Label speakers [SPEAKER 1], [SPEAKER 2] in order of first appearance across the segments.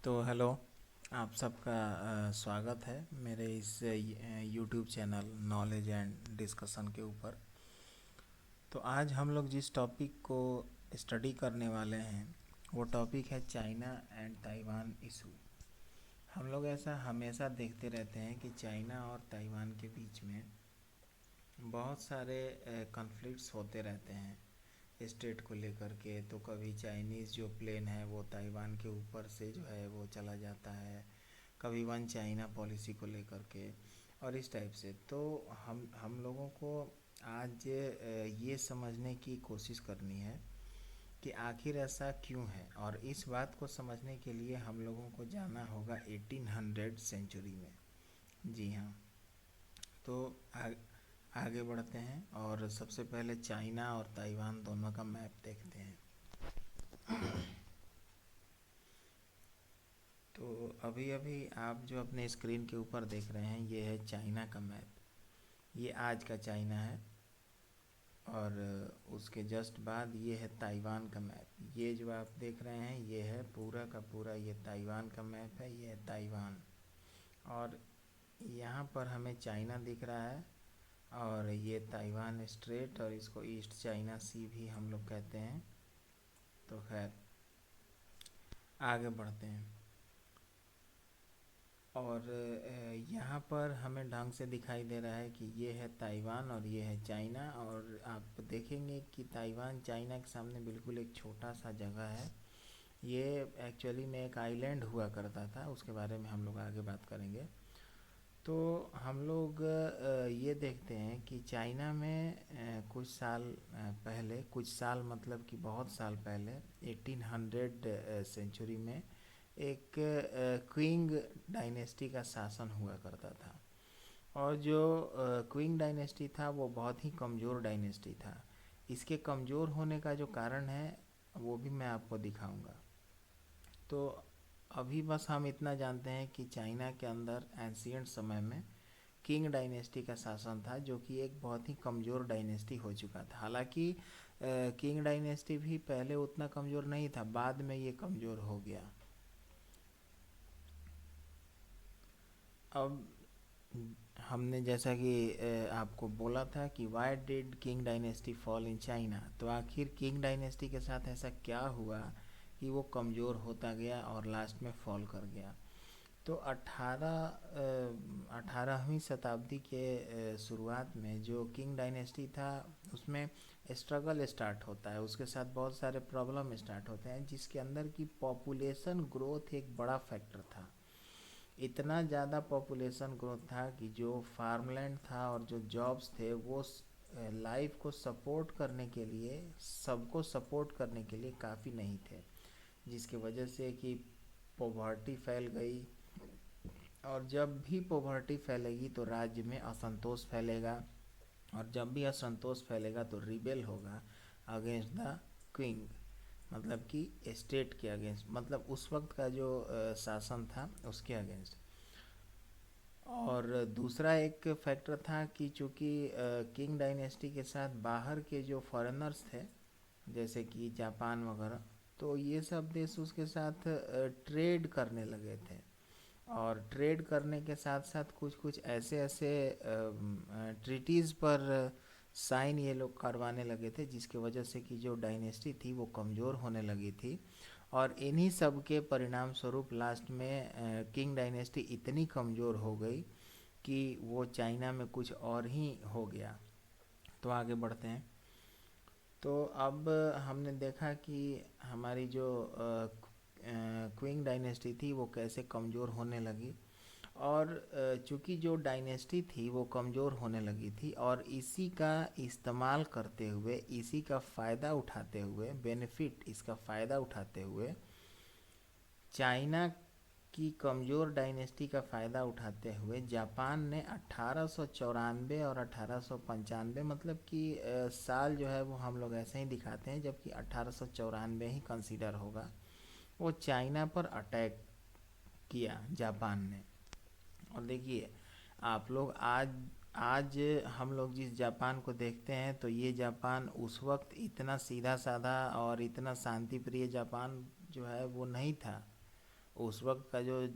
[SPEAKER 1] तो हेलो। आप सबका स्वागत है मेरे इस YouTube channel knowledge and discussion के ऊपर। तो आज हम लोग जिस टॉपिक को स्टडी करने वाले हैं वो टॉपिक है चाइना एंड ताइवान इशू। हम लोग ऐसा हमेशा देखते रहते हैं कि चाइना और ताइवान के बीच में बहुत सारे कॉन्फ्लिक्ट्स होते रहते हैं स्टेट को लेकर के। तो कभी चाइनीज़ जो प्लेन है वो ताइवान के ऊपर से जो है वो चला जाता है, कभी वन चाइना पॉलिसी को लेकर के और इस टाइप से। तो हम लोगों को आज ये समझने की कोशिश करनी है कि आखिर ऐसा क्यों है, और इस बात को समझने के लिए हम लोगों को जाना होगा 1800 सेंचुरी में। जी हाँ। तो आगे बढ़ते हैं और सबसे पहले चाइना और ताइवान दोनों का मैप देखते हैं। तो अभी अभी आप जो अपने स्क्रीन के ऊपर देख रहे हैं ये है चाइना का मैप। ये आज का चाइना है और उसके जस्ट बाद ये है ताइवान का मैप। ये जो आप देख रहे हैं ये है पूरा का पूरा, ये ताइवान का मैप है, ये है ताइवान। और यहाँ पर हमें चाइना दिख रहा है और ये ताइवान स्ट्रेट, और इसको ईस्ट चाइना सी भी हम लोग कहते हैं। तो खैर आगे बढ़ते हैं। और यहाँ पर हमें ढंग से दिखाई दे रहा है कि ये है ताइवान और ये है चाइना। और आप देखेंगे कि ताइवान चाइना के सामने बिल्कुल एक छोटा सा जगह है। ये एक्चुअली में एक आइलैंड हुआ करता था, उसके बारे में हम लोग आगे बात करेंगे। तो हम लोग ये देखते हैं कि चाइना में कुछ साल पहले, कुछ साल मतलब कि बहुत साल पहले 1800 सेंचुरी में एक क्विंग डायनेस्टी का शासन हुआ करता था। और जो क्विंग डायनेस्टी था वो बहुत ही कमज़ोर डायनेस्टी था। इसके कमज़ोर होने का जो कारण है वो भी मैं आपको दिखाऊंगा। तो अभी बस हम इतना जानते हैं कि चाइना के अंदर एंशियंट समय में किंग डायनेस्टी का शासन था, जो कि एक बहुत ही कमज़ोर डायनेस्टी हो चुका था। हालांकि किंग डायनेस्टी भी पहले उतना कमज़ोर नहीं था, बाद में ये कमज़ोर हो गया। अब हमने जैसा कि आपको बोला था कि why did king dynasty fall in China, तो आखिर किंग डायनेस्टी के साथ ऐसा क्या हुआ कि वो कमज़ोर होता गया और लास्ट में फॉल कर गया। तो 18वीं शताब्दी के शुरुआत में जो किंग डायनेस्टी था उसमें स्ट्रगल स्टार्ट होता है, उसके साथ बहुत सारे प्रॉब्लम स्टार्ट होते हैं, जिसके अंदर की पॉपुलेशन ग्रोथ एक बड़ा फैक्टर था। इतना ज़्यादा पॉपुलेशन ग्रोथ था कि जो फार्मलैंड था और जो जॉब्स थे वो लाइफ को सपोर्ट करने के लिए, सबको सपोर्ट करने के लिए काफ़ी नहीं थे, जिसकी वजह से कि पॉवर्टी फैल गई। और जब भी पॉवर्टी फैलेगी तो राज्य में असंतोष फैलेगा, और जब भी असंतोष फैलेगा तो रिबेल होगा अगेंस्ट द क्विंग, मतलब कि स्टेट के अगेंस्ट, मतलब उस वक्त का जो शासन था उसके अगेंस्ट। और दूसरा एक फैक्टर था कि चूँकि किंग डायनेस्टी के साथ बाहर के जो फॉरेनर्स थे जैसे कि जापान वगैरह, तो ये सब देश उसके साथ ट्रेड करने लगे थे। और ट्रेड करने के साथ साथ कुछ कुछ ऐसे ऐसे ट्रीटीज़ पर साइन ये लोग करवाने लगे थे, जिसकी वजह से कि जो डायनेस्टी थी वो कमज़ोर होने लगी थी। और इन्हीं सब के परिणाम स्वरूप लास्ट में किंग डायनेस्टी इतनी कमज़ोर हो गई कि वो चाइना में कुछ और ही हो गया। तो आगे बढ़ते हैं। तो अब हमने देखा कि हमारी जो क्विंग डायनेस्टी थी वो कैसे कमज़ोर होने लगी। और चूँकि जो डायनेस्टी थी वो कमज़ोर होने लगी थी, और इसी का इस्तेमाल करते हुए, इसी का फ़ायदा उठाते हुए, बेनिफिट इसका फ़ायदा उठाते हुए, चाइना की कमज़ोर डायनेस्टी का फ़ायदा उठाते हुए जापान ने 1894 और 1895, मतलब कि साल जो है वो हम लोग ऐसे ही दिखाते हैं, जबकि 1894 ही कंसीडर होगा, वो चाइना पर अटैक किया जापान ने। और देखिए आप लोग आज आज हम लोग जिस जापान को देखते हैं तो ये जापान उस वक्त इतना सीधा साधा और इतना शांति प्रिय जापान जो है वो नहीं था। उस वक्त का जो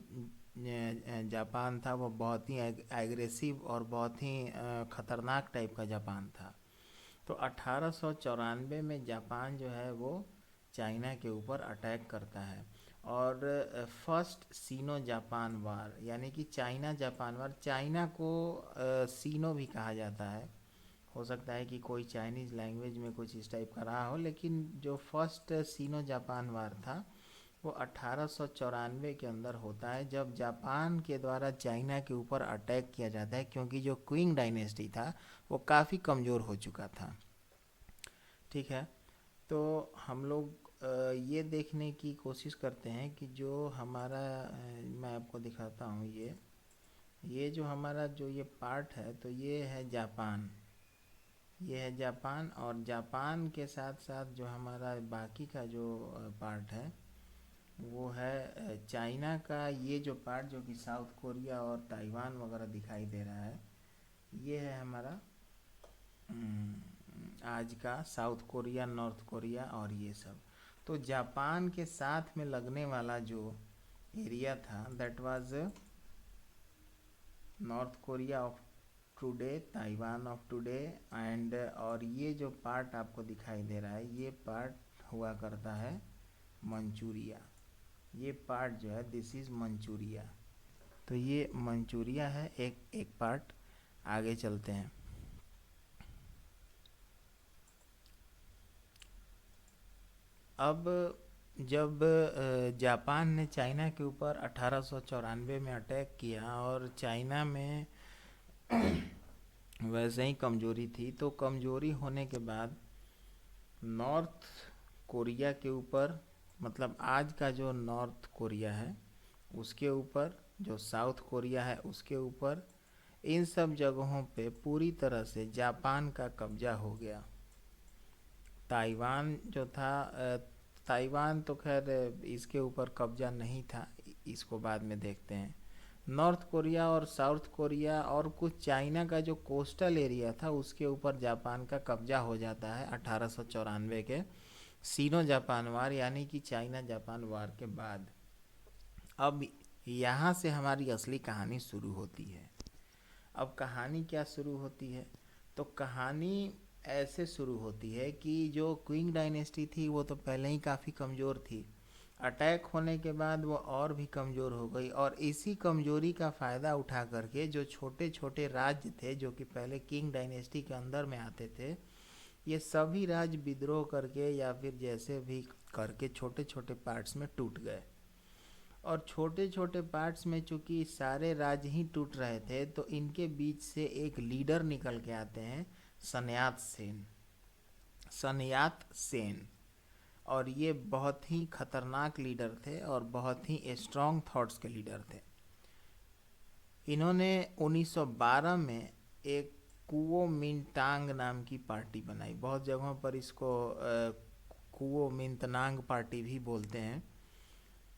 [SPEAKER 1] जापान था वो बहुत ही एग्रेसिव और बहुत ही ख़तरनाक टाइप का जापान था। तो 1894 में जापान जो है वो चाइना के ऊपर अटैक करता है। और फर्स्ट सीनो जापान वार, यानी कि चाइना जापान वार, चाइना को सीनो भी कहा जाता है। हो सकता है कि कोई चाइनीज़ लैंग्वेज में कुछ इस टाइप का रहा हो, लेकिन जो फर्स्ट सीनो जापान वार था वो 1894 के अंदर होता है, जब जापान के द्वारा चाइना के ऊपर अटैक किया जाता है, क्योंकि जो क्विंग डायनेस्टी था वो काफ़ी कमज़ोर हो चुका था। ठीक है। तो हम लोग ये देखने की कोशिश करते हैं कि जो हमारा मैं आपको दिखाता हूँ, ये जो हमारा जो ये पार्ट है, तो ये है जापान, ये है जापान। और जापान के साथ साथ जो हमारा बाकी का जो पार्ट है वो है चाइना का। ये जो पार्ट जो कि साउथ कोरिया और ताइवान वगैरह दिखाई दे रहा है, ये है हमारा आज का साउथ कोरिया, नॉर्थ कोरिया और ये सब। तो जापान के साथ में लगने वाला जो एरिया था that was north Korea of today, Taiwan of today and, और ये जो पार्ट आपको दिखाई दे रहा है ये पार्ट हुआ करता है मंचूरिया। ये पार्ट जो है दिस इज़ मंचूरिया। तो ये मंचूरिया है एक एक पार्ट। आगे चलते हैं। अब जब जापान ने चाइना के ऊपर 1894 में अटैक किया और चाइना में वैसे ही कमजोरी थी, तो कमजोरी होने के बाद नॉर्थ कोरिया के ऊपर, मतलब आज का जो नॉर्थ कोरिया है उसके ऊपर, जो साउथ कोरिया है उसके ऊपर, इन सब जगहों पे पूरी तरह से जापान का कब्जा हो गया। ताइवान जो था ताइवान तो खैर इसके ऊपर कब्जा नहीं था, इसको बाद में देखते हैं। नॉर्थ कोरिया और साउथ कोरिया और कुछ चाइना का जो कोस्टल एरिया था उसके ऊपर जापान का कब्जा हो जाता है 1894 के सीनो जापान वार, यानी कि चाइना जापान वार के बाद। अब यहाँ से हमारी असली कहानी शुरू होती है। अब कहानी क्या शुरू होती है? तो कहानी ऐसे शुरू होती है कि जो क्विंग डायनेस्टी थी वो तो पहले ही काफ़ी कमज़ोर थी। अटैक होने के बाद वो और भी कमज़ोर हो गई, और इसी कमज़ोरी का फ़ायदा उठा करके जो छोटे छोटे राज्य थे जो कि पहले किंग डायनेस्टी के अंदर में आते थे, ये सभी राज्य विद्रोह करके या फिर जैसे भी करके छोटे छोटे पार्ट्स में टूट गए। और छोटे छोटे पार्ट्स में चूंकि सारे राज्य ही टूट रहे थे, तो इनके बीच से एक लीडर निकल के आते हैं, सन्यात सेन। सन्यात सेन, और ये बहुत ही खतरनाक लीडर थे और बहुत ही स्ट्रॉन्ग थॉट्स के लीडर थे। इन्होंने 1912 में एक कुओमिंटांग नाम की पार्टी बनाई। बहुत जगहों पर इसको कुओमिंतनांग पार्टी भी बोलते हैं।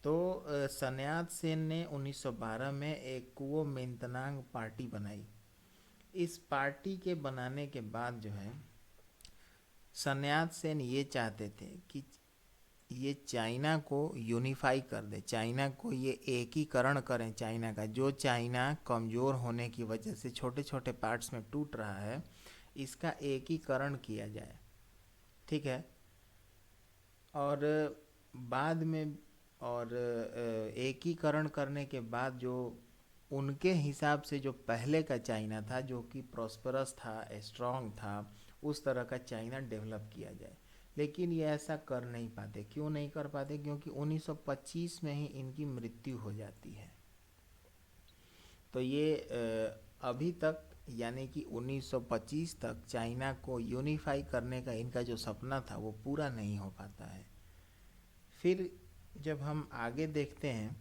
[SPEAKER 1] तो सन्यात सेन ने 1912 में एक कुओमिंतनांग पार्टी बनाई। इस पार्टी के बनाने के बाद जो है सन्यात सेन ये चाहते थे कि ये चाइना को यूनिफाई कर दे, चाइना को ये एकीकरण करें। चाइना का जो चाइना कमज़ोर होने की वजह से छोटे छोटे पार्ट्स में टूट रहा है, इसका एकीकरण किया जाए। ठीक है। और बाद में और एकीकरण करने के बाद जो उनके हिसाब से जो पहले का चाइना था जो कि प्रॉस्परस था, स्ट्रॉन्ग था, उस तरह का चाइना डेवलप किया जाए। लेकिन ये ऐसा कर नहीं पाते। क्यों नहीं कर पाते? क्योंकि 1925 में ही इनकी मृत्यु हो जाती है। तो ये अभी तक यानी कि 1925 तक चाइना को यूनिफाई करने का इनका जो सपना था वो पूरा नहीं हो पाता है। फिर जब हम आगे देखते हैं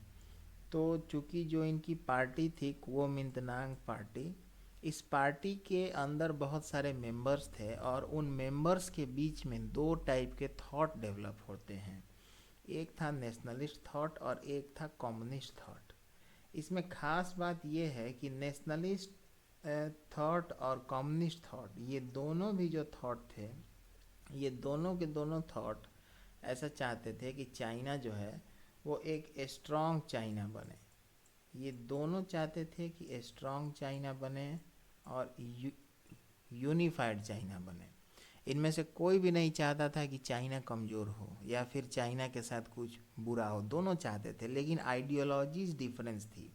[SPEAKER 1] तो चूँकि जो इनकी पार्टी थी कुओमिंतनांग पार्टी, इस पार्टी के अंदर बहुत सारे मेंबर्स थे और उन मेंबर्स के बीच में दो टाइप के थॉट डेवलप होते हैं। एक था नेशनलिस्ट थॉट और एक था कम्युनिस्ट थॉट। इसमें खास बात यह है कि नेशनलिस्ट थॉट और कम्युनिस्ट थॉट, ये दोनों भी जो थॉट थे, ये दोनों के दोनों थॉट ऐसा चाहते थे कि चाइना जो है वो एक स्ट्रॉन्ग चाइना बने। ये दोनों चाहते थे कि स्ट्रॉन्ग चाइना बने और यूनिफाइड चाइना बने। इनमें से कोई भी नहीं चाहता था कि चाइना कमज़ोर हो या फिर चाइना के साथ कुछ बुरा हो। दोनों चाहते थे, लेकिन आइडियोलॉजीज डिफरेंस थी।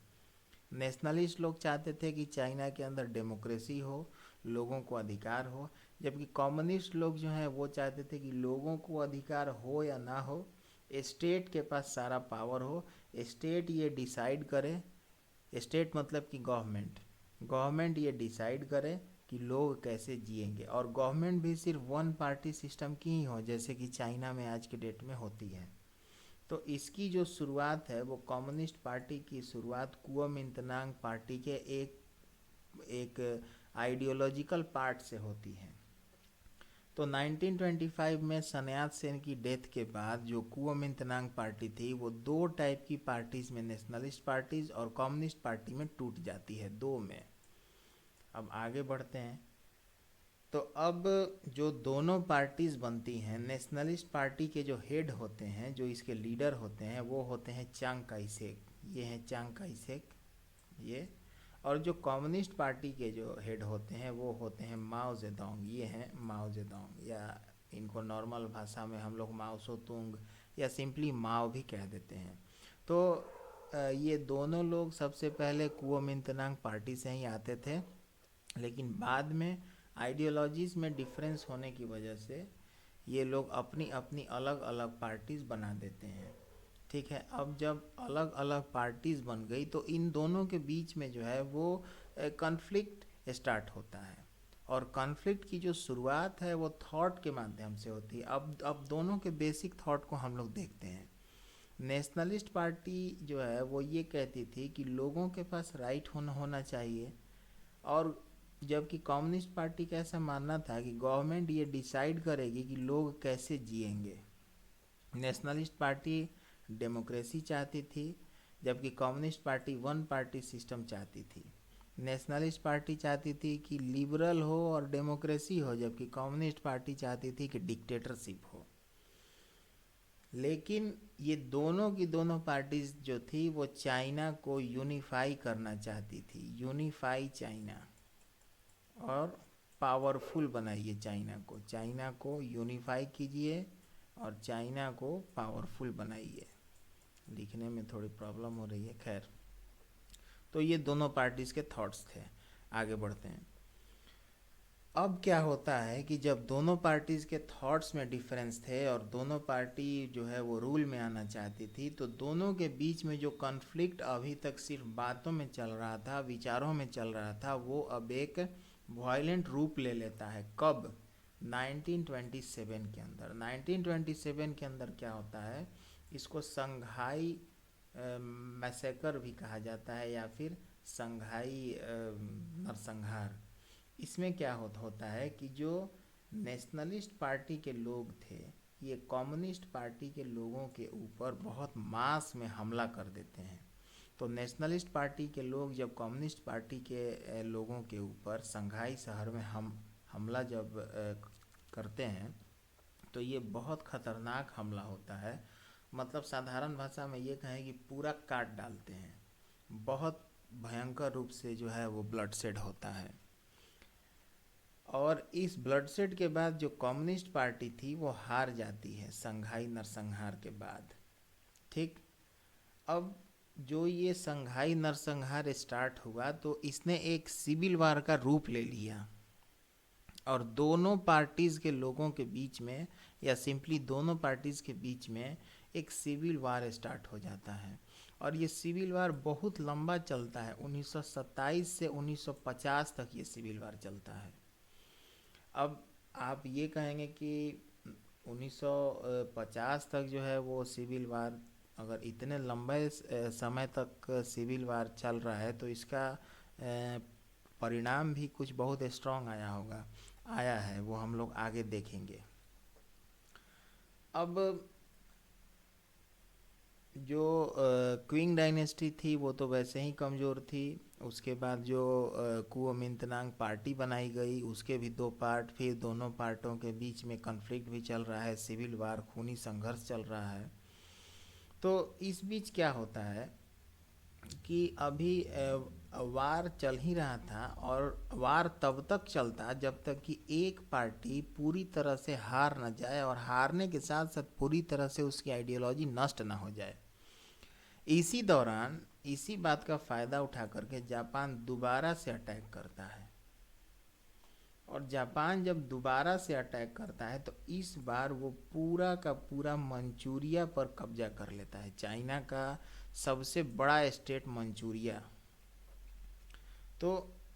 [SPEAKER 1] नेशनलिस्ट लोग चाहते थे कि चाइना के अंदर डेमोक्रेसी हो, लोगों को अधिकार हो, जबकि कम्युनिस्ट लोग जो हैं वो चाहते थे कि लोगों को अधिकार हो या ना हो, स्टेट के पास सारा पावर हो, स्टेट ये डिसाइड करे। स्टेट मतलब कि गवर्नमेंट ये डिसाइड करे कि लोग कैसे जिएंगे, और गवर्नमेंट भी सिर्फ वन पार्टी सिस्टम की ही हो, जैसे कि चाइना में आज के डेट में होती है। तो इसकी जो शुरुआत है वो कम्युनिस्ट पार्टी की शुरुआत कुओमिंतांग पार्टी के एक आइडियोलॉजिकल पार्ट से होती है। तो 1925 में सन यात सेन की डेथ के बाद जो कुओमिंतांग पार्टी थी वो दो टाइप की पार्टीज में, नेशनलिस्ट पार्टीज और कम्युनिस्ट पार्टी में टूट जाती है, दो में। अब आगे बढ़ते हैं। तो अब जो दोनों पार्टीज बनती हैं, नेशनलिस्ट पार्टी के जो हेड होते हैं, जो इसके लीडर होते हैं, वो होते हैं चांग काई शेक। ये हैं चांग काई शेक ये। और जो कम्युनिस्ट पार्टी के जो हेड होते हैं वो होते हैं माओ जेडोंग। ये हैं माओ जेडोंग, या इनको नॉर्मल भाषा में हम लोग माओ सो तुंग या सिंपली माओ भी कह देते हैं। तो ये दोनों लोग सबसे पहले कुओमिंतांग पार्टी से ही आते थे, लेकिन बाद में आइडियोलॉजीज़ में डिफरेंस होने की वजह से ये लोग अपनी अपनी अलग अलग पार्टीज़ बना देते हैं। ठीक है, अब जब अलग अलग पार्टीज़ बन गई तो इन दोनों के बीच में जो है वो कॉन्फ्लिक्ट स्टार्ट होता है। और कॉन्फ्लिक्ट की जो शुरुआत है वो थॉट के माध्यम से होती है। अब दोनों के बेसिक थॉट को हम लोग देखते हैं। नेशनलिस्ट पार्टी जो है वो ये कहती थी कि लोगों के पास राइट होना चाहिए, और जबकि कम्युनिस्ट पार्टी का ऐसा मानना था कि गवर्नमेंट ये डिसाइड करेगी कि लोग कैसे जिएंगे। नेशनलिस्ट पार्टी डेमोक्रेसी चाहती थी, जबकि communist party one party system चाहती थी। नेशनलिस्ट पार्टी चाहती थी कि लिबरल हो और डेमोक्रेसी हो, जबकि कम्युनिस्ट पार्टी चाहती थी कि डिक्टेटरशिप हो। लेकिन ये दोनों की दोनों पार्टीज जो थी वो चाइना को यूनिफाई करना चाहती थी। यूनिफाई चाइना और पावरफुल बनाइए चाइना को यूनिफाई कीजिए और चाइना को पावरफुल बनाइए। लिखने में थोड़ी प्रॉब्लम हो रही है, खैर। तो ये दोनों पार्टीज के थॉट्स थे। आगे बढ़ते हैं। अब क्या होता है कि जब दोनों पार्टीज के थॉट्स में डिफरेंस थे और दोनों पार्टी जो है वो रूल में आना चाहती थी, तो दोनों के बीच में जो कॉन्फ्लिक्ट अभी तक सिर्फ बातों में चल रहा था, विचारों में चल रहा था, वो अब एक वायलेंट रूप ले लेता है। कब? 1927 के अंदर। 1927 के अंदर क्या होता है, इसको संघाई मैसेकर भी कहा जाता है या फिर संघाई नरसंहार। इसमें क्या होता है कि जो नेशनलिस्ट पार्टी के लोग थे ये कम्युनिस्ट पार्टी के लोगों के ऊपर बहुत मास में हमला कर देते हैं। तो नेशनलिस्ट पार्टी के लोग जब कम्युनिस्ट पार्टी के लोगों के ऊपर संघाई शहर में हमला जब करते हैं तो ये बहुत ख़तरनाक हमला होता है। मतलब साधारण भाषा में ये कहें कि पूरा काट डालते हैं। बहुत भयंकर रूप से जो है वो ब्लडशेड होता है। और इस ब्लडशेड के बाद जो कम्युनिस्ट पार्टी थी वो हार जाती है संघाई नरसंहार के बाद। ठीक, अब जो ये संघाई नरसंहार स्टार्ट हुआ तो इसने एक सिविल वार का रूप ले लिया, और दोनों पार्टीज़ के लोगों के बीच में या सिंपली दोनों पार्टीज़ के बीच में एक सिविल वार स्टार्ट हो जाता है। और ये सिविल वार बहुत लंबा चलता है, 1927 से 1950 तक ये सिविल वार चलता है। अब आप ये कहेंगे कि 1950 तक जो है वो सिविल वार, अगर इतने लंबे समय तक सिविल वार चल रहा है तो इसका परिणाम भी कुछ बहुत स्ट्रांग आया है, वो हम लोग आगे देखेंगे। अब जो क्विंग डायनेस्टी थी वो तो वैसे ही कमज़ोर थी। उसके बाद जो कुओमिंतांग पार्टी बनाई गई उसके भी दो पार्ट, फिर दोनों पार्टों के बीच में कॉन्फ्लिक्ट भी चल रहा है, सिविल वार खूनी संघर्ष चल रहा है। तो इस बीच क्या होता है कि अभी वार चल ही रहा था, और वार तब तक चलता जब तक कि एक पार्टी पूरी तरह से हार न जाए, और हारने के साथ साथ पूरी तरह से उसकी आइडियोलॉजी नष्ट ना हो जाए। इसी दौरान इसी बात का फ़ायदा उठा करके जापान दोबारा से अटैक करता है। और जापान जब दोबारा से अटैक करता है तो इस बार वो पूरा का पूरा मंचूरिया पर कब्जा कर लेता है। चाइना का सबसे बड़ा स्टेट मंचूरिया। तो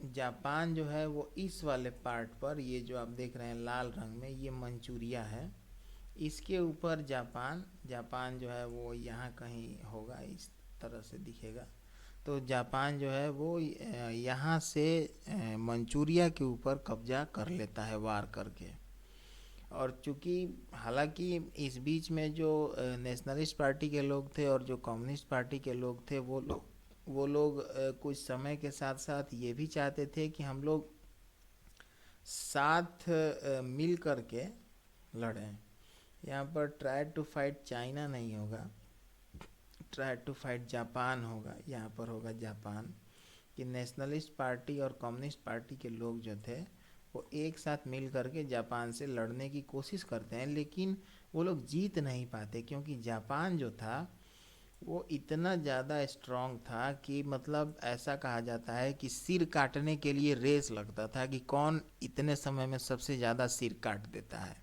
[SPEAKER 1] जापान जो है वो इस वाले पार्ट पर, ये जो आप देख रहे हैं लाल रंग में, ये मंचूरिया है। इसके ऊपर जापान जापान जो है वो यहाँ कहीं होगा, इस तरह से दिखेगा। तो जापान जो है वो यहाँ से मंचूरिया के ऊपर कब्जा कर लेता है वार करके। और चूंकि हालांकि इस बीच में जो नेशनलिस्ट पार्टी के लोग थे और जो कम्युनिस्ट पार्टी के लोग थे, वो लोग कुछ समय के साथ साथ ये भी चाहते थे कि हम लोग साथ मिल करके लड़ें। यहाँ पर ट्राई टू फाइट चाइना नहीं होगा, ट्राई टू फाइट जापान होगा। यहाँ पर होगा जापान, कि नेशनलिस्ट पार्टी और कम्युनिस्ट पार्टी के लोग जो थे वो एक साथ मिल करके जापान से लड़ने की कोशिश करते हैं, लेकिन वो लोग जीत नहीं पाते, क्योंकि जापान जो था वो इतना ज़्यादा स्ट्रांग था कि मतलब ऐसा कहा जाता है कि सिर काटने के लिए रेस लगता था कि कौन इतने समय में सबसे ज़्यादा सिर काट देता है।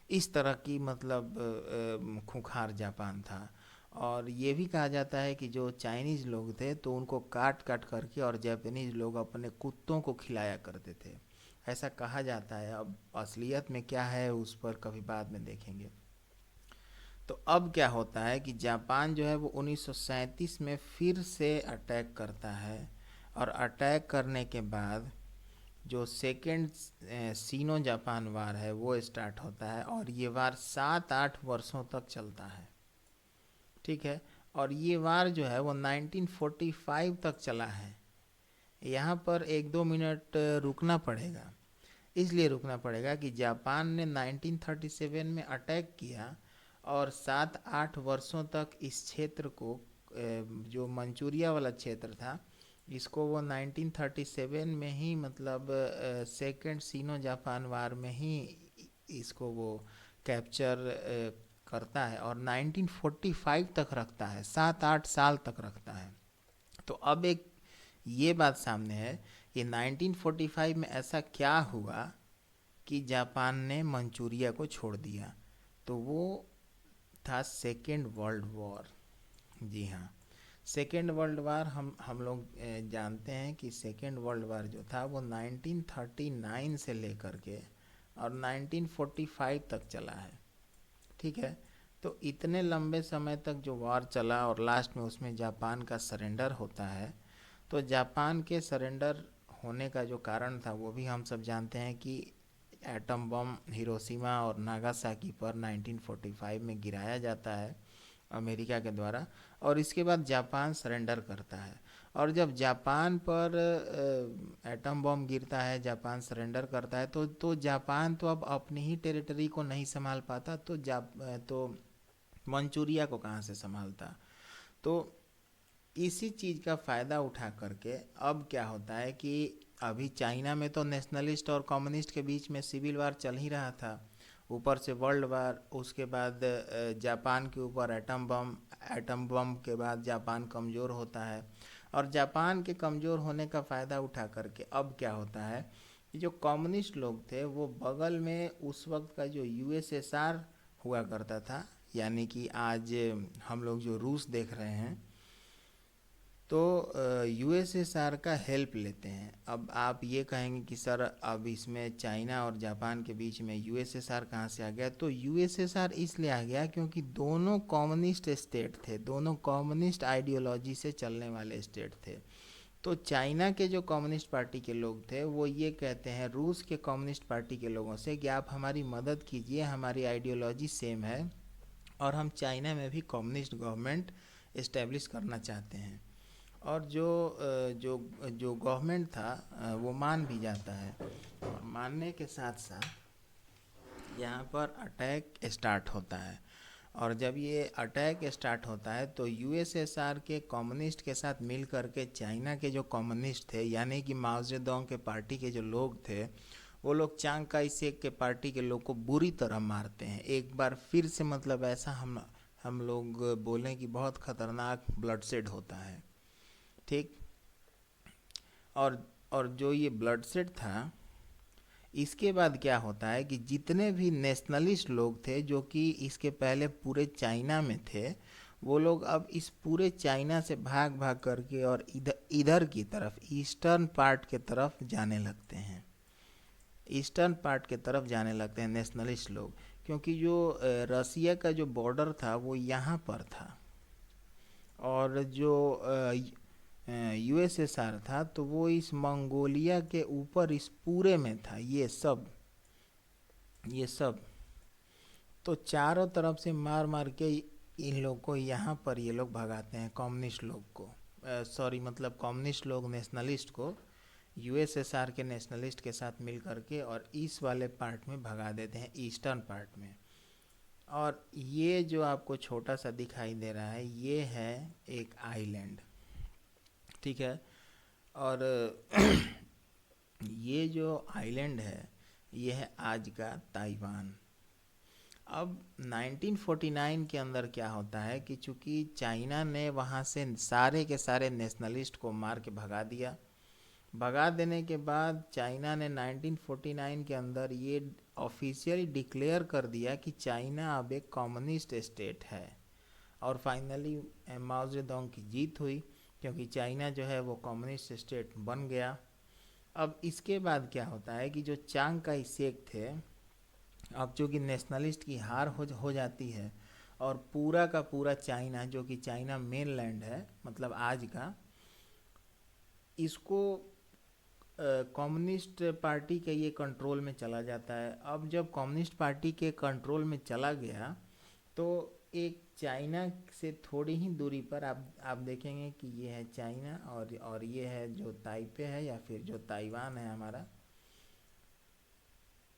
[SPEAKER 1] इस तरह की मतलब खूंखार जापान था। और ये भी कहा जाता है कि जो चाइनीज़ लोग थे तो उनको काट काट करके और जापानीज़ लोग अपने कुत्तों को खिलाया करते थे, ऐसा कहा जाता है। अब असलियत में क्या है उस पर कभी बाद में देखेंगे। तो अब क्या होता है कि जापान जो है वो 1937 में फिर से अटैक करता है, और अटैक करने के बाद जो सेकेंड सीनो जापान वार है वो स्टार्ट होता है, और ये वार 7-8 वर्षों तक चलता है। ठीक है। और ये वार जो है वो 1945 तक चला है। यहाँ पर 1-2 मिनट रुकना पड़ेगा। इसलिए रुकना पड़ेगा कि जापान ने 1937 में अटैक किया, और 7-8 वर्षों तक इस क्षेत्र को, जो मंचूरिया वाला क्षेत्र था, इसको वो 1937 में ही मतलब सेकेंड सीनो जापान वार में ही इसको वो कैप्चर करता है, और 1945 तक रखता है, 7-8 साल तक रखता है। तो अब एक ये बात सामने है कि 1945 में ऐसा क्या हुआ कि जापान ने मंचूरिया को छोड़ दिया। तो वो था सेकेंड वर्ल्ड वॉर। जी हाँ, सेकेंड वर्ल्ड वार हम लोग जानते हैं कि सेकेंड वर्ल्ड वार जो था वो 1939 से लेकर के और 1945 तक चला है। ठीक है। तो इतने लंबे समय तक जो वार चला, और लास्ट में उसमें जापान का सरेंडर होता है। तो जापान के सरेंडर होने का जो कारण था वो भी हम सब जानते हैं कि एटम बम हिरोशिमा और नागासाकी पर 1945 में गिराया जाता है अमेरिका के द्वारा, और इसके बाद जापान सरेंडर करता है। और जब जापान पर एटम बम गिरता है, जापान सरेंडर करता है, तो जापान तो अब अपनी ही टेरिटरी को नहीं संभाल पाता, तो मंचूरिया को कहाँ से संभालता। तो इसी चीज़ का फ़ायदा उठा करके अब क्या होता है कि अभी चाइना में तो नेशनलिस्ट और कम्युनिस्ट के बीच में सिविल वार चल ही रहा था, ऊपर से वर्ल्ड वार, उसके बाद जापान के ऊपर एटम बम के बाद जापान कमज़ोर होता है। और जापान के कमज़ोर होने का फ़ायदा उठा करके अब क्या होता है कि जो कम्युनिस्ट लोग थे वो बगल में उस वक्त का जो यूएसएसआर हुआ करता था, यानी कि आज हम लोग जो रूस देख रहे हैं, तो यूएसएसआर का हेल्प लेते हैं। अब आप ये कहेंगे कि सर अब इसमें चाइना और जापान के बीच में यूएसएसआर कहाँ से आ गया। तो यूएसएसआर इसलिए आ गया क्योंकि दोनों कम्युनिस्ट स्टेट थे, दोनों कम्युनिस्ट आइडियोलॉजी से चलने वाले स्टेट थे। तो चाइना के जो कम्युनिस्ट पार्टी के लोग थे वो ये कहते हैं रूस के कम्युनिस्ट पार्टी के लोगों से कि आप हमारी मदद कीजिए, हमारी आइडियोलॉजी सेम है और हम चाइना में भी कम्युनिस्ट गवर्नमेंट इस्टेब्लिश करना चाहते हैं। और जो जो गवर्नमेंट था वो मान भी जाता है, और मानने के साथ साथ यहाँ पर अटैक स्टार्ट होता है। और जब ये अटैक स्टार्ट होता है तो यूएसएसआर के कम्युनिस्ट के साथ मिल करके चाइना के जो कम्युनिस्ट थे, यानी कि माओ जेडोंग के पार्टी के जो लोग थे, वो लोग चांग काई शेक के पार्टी के लोग को बुरी तरह मारते हैं। एक बार फिर से मतलब ऐसा हम लोग बोलें कि बहुत खतरनाक ब्लडशेड होता है। ठीक। और और जो ये ब्लडशेड था, इसके बाद क्या होता है कि जितने भी नेशनलिस्ट लोग थे जो कि इसके पहले पूरे चाइना में थे, वो लोग अब इस पूरे चाइना से भाग भाग करके और इधर इधर की तरफ, ईस्टर्न पार्ट के तरफ जाने लगते हैं। ईस्टर्न पार्ट के तरफ जाने लगते हैं नेशनलिस्ट लोग, क्योंकि जो रसिया का जो बॉर्डर था वो यहाँ पर था, और जो यूएसएसआर था तो वो इस मंगोलिया के ऊपर इस पूरे में था। ये सब तो चारों तरफ से मार मार के इन लोग को यहाँ पर ये लोग भगाते हैं, कम्युनिस्ट लोग को, सॉरी मतलब कम्युनिस्ट लोग नेशनलिस्ट को यूएसएसआर के नेशनलिस्ट के साथ मिल करके और इस वाले पार्ट में भगा देते हैं, ईस्टर्न पार्ट में। और ये जो आपको छोटा सा दिखाई दे रहा है, ये है एक आइलैंड। ठीक है। और ये जो आइलैंड है, ये है आज का ताइवान। अब 1949 के अंदर क्या होता है कि चूंकि चाइना ने वहाँ से सारे के सारे नेशनलिस्ट को मार के भगा देने के बाद चाइना ने 1949 के अंदर ये ऑफिशियली डिक्लेयर कर दिया कि चाइना अब एक कम्युनिस्ट स्टेट है। और फाइनली माओ जेडोंग की जीत हुई, क्योंकि चाइना जो है वो कम्युनिस्ट स्टेट बन गया। अब इसके बाद क्या होता है कि जो चांग काई शेक थे, अब चूँकि नेशनलिस्ट की हार हो जाती है और पूरा का पूरा चाइना, जो कि चाइना मेन लैंड है मतलब आज का, इसको कम्युनिस्ट पार्टी के ये कंट्रोल में चला जाता है। अब जब कम्युनिस्ट पार्टी के कंट्रोल में चला गया तो एक चाइना से थोड़ी ही दूरी पर आप देखेंगे कि ये है चाइना, और ये है जो ताइपे है या फिर जो ताइवान है हमारा।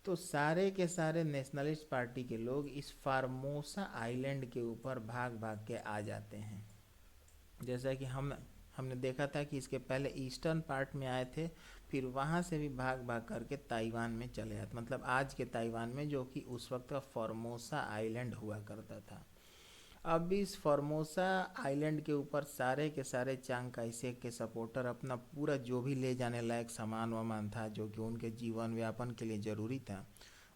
[SPEAKER 1] तो सारे के सारे नेशनलिस्ट पार्टी के लोग इस फार्मोसा आइलैंड के ऊपर भाग भाग के आ जाते हैं। जैसा कि हमने देखा था कि इसके पहले ईस्टर्न पार्ट में आए थे, फिर वहाँ से भी भाग भाग करके ताइवान में चले आते, मतलब आज के ताइवान में, जो कि उस वक्त का फॉर्मोसा आइलैंड हुआ करता था। अब इस फॉर्मोसा आइलैंड के ऊपर सारे के सारे चांग काई शेक के सपोर्टर अपना पूरा जो भी ले जाने लायक सामान वामान था, जो कि उनके जीवन व्यापन के लिए ज़रूरी था,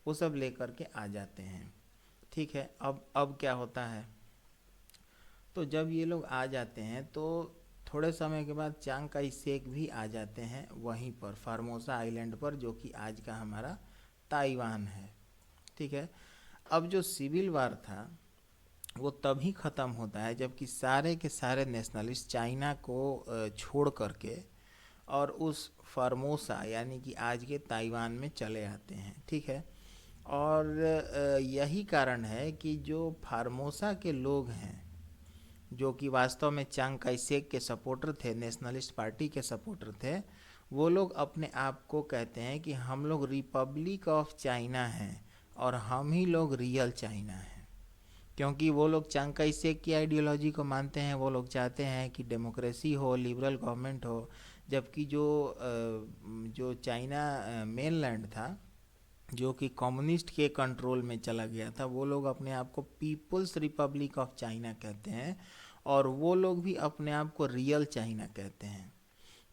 [SPEAKER 1] वो सब ले करके आ जाते हैं। ठीक है। अब क्या होता है, तो जब ये लोग आ जाते हैं तो थोड़े समय के बाद चांग काई शेक भी आ जाते हैं वहीं पर फार्मोसा आइलैंड पर, जो कि आज का हमारा ताइवान है। ठीक है। अब जो सिविल वार था वो तभी ख़त्म होता है जबकि सारे के सारे नेशनलिस्ट चाइना को छोड़ करके और उस फार्मोसा यानी कि आज के ताइवान में चले आते हैं। ठीक है। और यही कारण है कि जो फार्मोसा के लोग हैं, जो कि वास्तव में चांग काई शेक के सपोर्टर थे, नेशनलिस्ट पार्टी के सपोर्टर थे, वो लोग अपने आप को कहते हैं कि हम लोग रिपब्लिक ऑफ चाइना हैं और हम ही लोग रियल चाइना हैं। क्योंकि वो लोग चांग काई शेक की आइडियोलॉजी को मानते हैं। वो लोग चाहते हैं कि डेमोक्रेसी हो, लिबरल गवर्नमेंट हो, जबकि जो चाइना मेनलैंड था, जो कि कम्युनिस्ट के कंट्रोल में चला गया था, वो लोग अपने आप को पीपल्स रिपब्लिक ऑफ चाइना कहते हैं, और वो लोग भी अपने आप को रियल चाइना कहते हैं,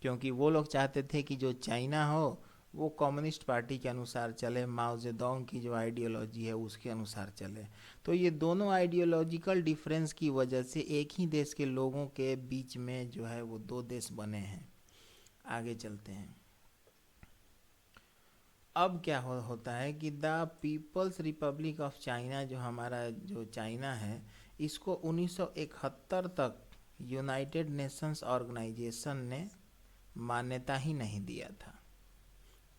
[SPEAKER 1] क्योंकि वो लोग चाहते थे कि जो चाइना हो वो कम्युनिस्ट पार्टी के अनुसार चले, माओ जेडोंग की जो आइडियोलॉजी है उसके अनुसार चले। तो ये दोनों आइडियोलॉजिकल डिफरेंस की वजह से एक ही देश के लोगों के बीच में जो है वो दो देश बने हैं। आगे चलते हैं। अब क्या होता है कि the people's Republic of China, जो हमारा जो चाइना है, इसको 1971 तक यूनाइटेड नेशंस ऑर्गेनाइजेशन ने मान्यता ही नहीं दिया था।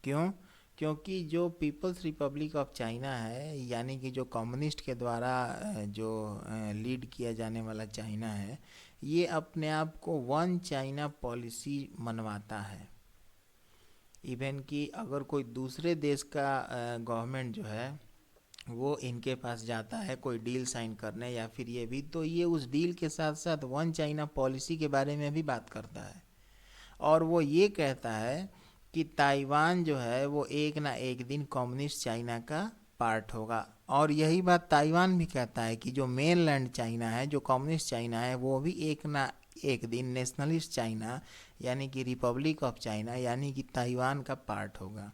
[SPEAKER 1] क्यों? क्योंकि जो पीपल्स रिपब्लिक ऑफ चाइना है, यानी कि जो कम्युनिस्ट के द्वारा जो लीड किया जाने वाला चाइना है, ये अपने आप को वन चाइना पॉलिसी मनवाता है। इवन कि अगर कोई दूसरे देश का गवर्नमेंट जो है वो इनके पास जाता है कोई डील साइन करने या फिर ये भी, तो ये उस डील के साथ साथ वन चाइना पॉलिसी के बारे में भी बात करता है। और वो ये कहता है कि ताइवान जो है वो एक ना एक दिन कम्युनिस्ट चाइना का पार्ट होगा। और यही बात ताइवान भी कहता है कि जो मेनलैंड चाइना है, जो कम्युनिस्ट चाइना है, वो भी एक ना एक दिन नेशनलिस्ट चाइना यानी कि रिपब्लिक ऑफ चाइना यानी कि ताइवान का पार्ट होगा।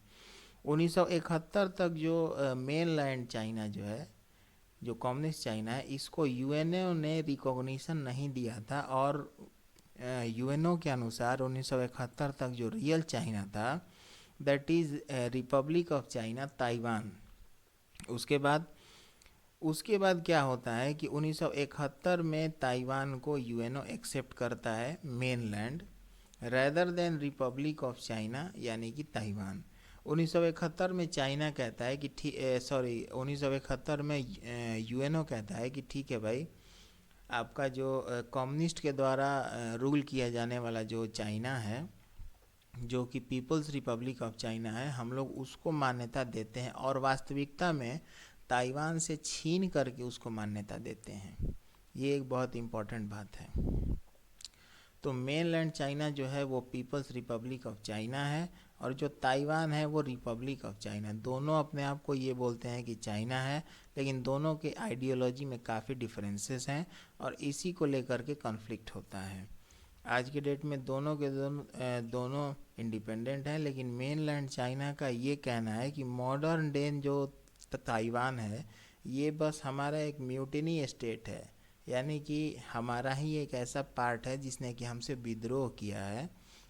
[SPEAKER 1] 1971 तक जो मेनलैंड चाइना जो है, जो कम्युनिस्ट चाइना है, इसको यूएनओ ने रिकॉग्निशन नहीं दिया था। और यूएनओ के अनुसार 1971 तक जो रियल चाइना था, that is Republic of China Taiwan. उसके बाद क्या होता है कि 1971 में ताइवान को यूएनओ एक्सेप्ट करता है mainland, rather than Republic of China यानी कि ताइवान। 1971 में चाइना कहता है कि सॉरी 1971 में यूएनओ कहता है कि ठीक है भाई, आपका जो कम्युनिस्ट के द्वारा रूल किया जाने वाला जो चाइना है, जो कि पीपल्स रिपब्लिक ऑफ चाइना है, हम लोग उसको मान्यता देते हैं और वास्तविकता में ताइवान से छीन करके उसको मान्यता देते हैं। ये एक बहुत इम्पोर्टेंट बात है। तो मेनलैंड चाइना जो है वो पीपल्स रिपब्लिक ऑफ चाइना है, और जो ताइवान है वो रिपब्लिक ऑफ चाइना। दोनों अपने आप को ये बोलते हैं कि चाइना है, लेकिन दोनों के आइडियोलॉजी में काफ़ी डिफरेंसेस हैं और इसी को लेकर के कॉन्फ्लिक्ट होता है। आज के डेट में दोनों इंडिपेंडेंट हैं, लेकिन मेनलैंड चाइना का ये कहना है कि मॉडर्न डे जो ताइवान है, ये बस हमारा एक म्यूटिनी स्टेट है, यानी कि हमारा ही एक ऐसा पार्ट है जिसने कि हमसे विद्रोह किया है,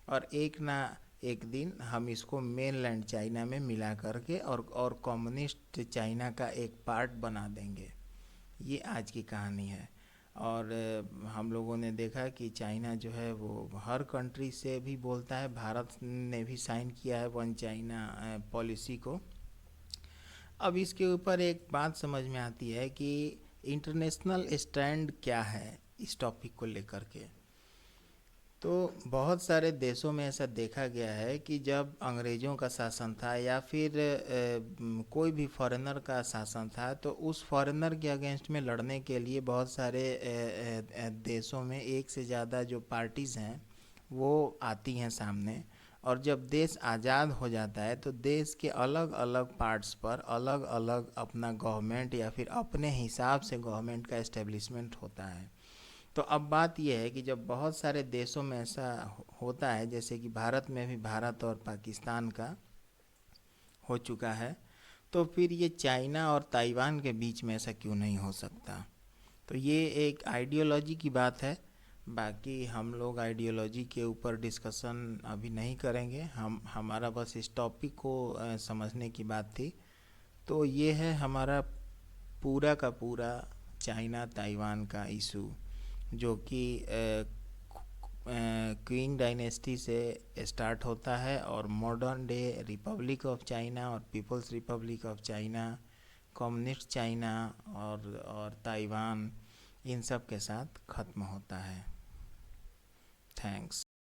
[SPEAKER 1] और एक ना एक दिन हम इसको मेनलैंड चाइना में मिला करके और कम्युनिस्ट चाइना का एक पार्ट बना देंगे। ये आज की कहानी है। और हम लोगों ने देखा कि चाइना जो है वो हर कंट्री से भी बोलता है, भारत ने भी साइन किया है वन चाइना पॉलिसी को। अब इसके ऊपर एक बात समझ में आती है कि इंटरनेशनल स्टैंड क्या है इस टॉपिक को लेकर के। तो बहुत सारे देशों में ऐसा देखा गया है कि जब अंग्रेज़ों का शासन था या फिर कोई भी फॉरेनर का शासन था, तो उस फॉरेनर के अगेंस्ट में लड़ने के लिए बहुत सारे देशों में एक से ज़्यादा जो पार्टीज़ हैं वो आती हैं सामने। और जब देश आज़ाद हो जाता है तो देश के अलग अलग पार्ट्स पर अलग अलग अपना गवर्नमेंट या फिर अपने हिसाब से गवर्नमेंट का इस्टेब्लिशमेंट होता है। तो अब बात यह है कि जब बहुत सारे देशों में ऐसा होता है, जैसे कि भारत में भी भारत और पाकिस्तान का हो चुका है, तो फिर ये चाइना और ताइवान के बीच में ऐसा क्यों नहीं हो सकता। तो ये एक आइडियोलॉजी की बात है। बाकी हम लोग आइडियोलॉजी के ऊपर डिस्कशन अभी नहीं करेंगे, हमारा बस इस टॉपिक को समझने की बात थी। तो ये है हमारा पूरा का पूरा चाइना ताइवान का इशू, जो कि क्विंग डायनेस्टी से स्टार्ट होता है और modern day Republic of China और People's Republic of China, communist China और ताइवान, इन सब के साथ ख़त्म होता है। थैंक्स।